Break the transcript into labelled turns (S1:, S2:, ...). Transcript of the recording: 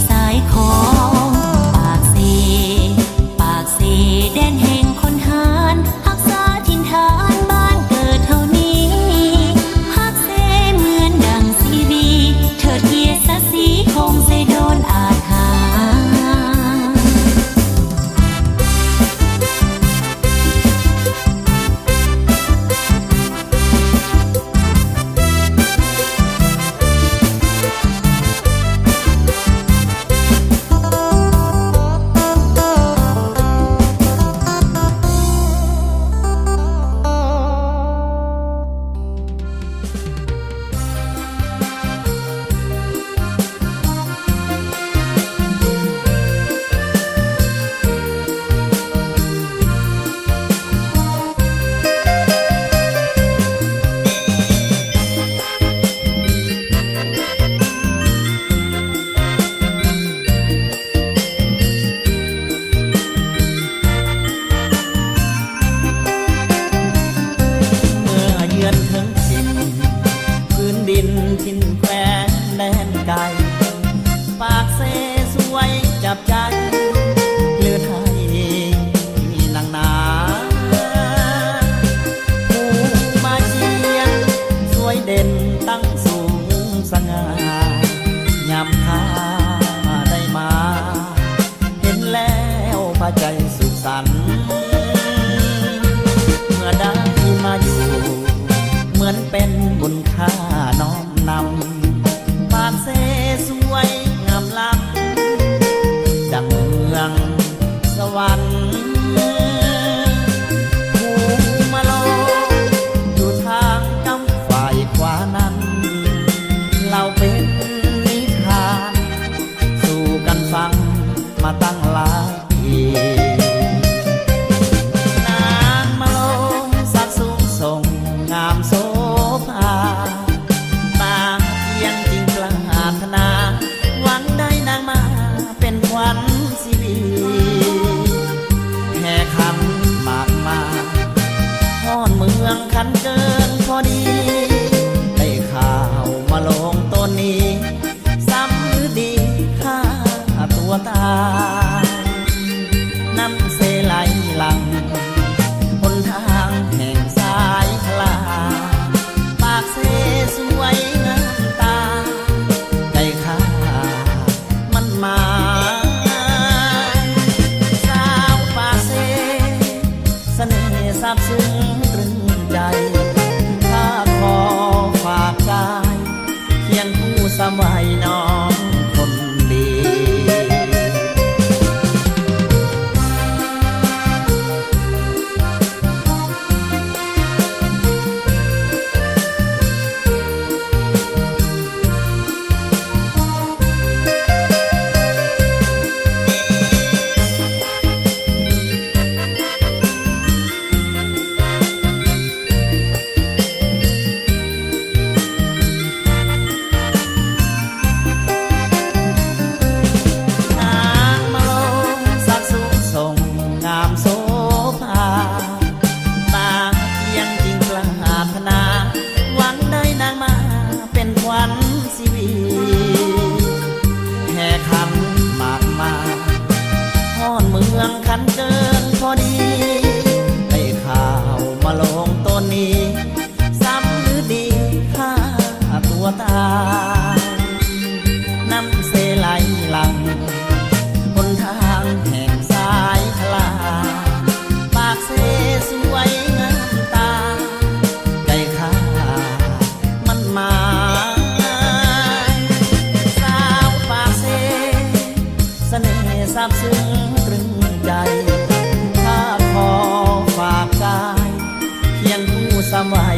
S1: สายของปากเซปากเซแดนแห่งคนหารรักษาถิ่นฐานบ้านเกิดเท่านี้ฮักเซเหมือนดังซีรีเถิดเกียรติศักดิ์ศรีคงเซโดนอาจหาทินแควนแดนไกลปากเซสวยจับใจเลือดไทยนางนาผู้มาเชียร์สวยเด่นตั้งสูงสง่ายามท่าได้มาเห็นแล้วพาใจสุขสันต์เมื่อได้มาอยู่เหมือนเป็นบุญค่าน้อมนำปากเซสวยงามล้ำดังเมืองสวรรค์ภูมาโลอยู่ทางกำฝ่ายขวานั้นเราเป็นนิทานสู่กันฟังมาตั้งหลายปีนางมาโลสักสูงส่งงามโสภาปากเอียงจริงปรารถนาหวังได้นางมาเป็นขวัญชีวีแห่ขันหมากมาฮ้อนเมืองคันเกินพอดีได้ข่าวมาลงต้นนี้ซ้ำหรือดีค่าตัวตายน้ำเสไหลหลังบนทางแห่งสายพลาปากเซสวยงามตาได้ค่ามันมาสาวปากเซเสน่ห์ซาบซึ้งตรึงใจข้าขอฝากกายเคียงคู่สมัยน้องคนดี สมัย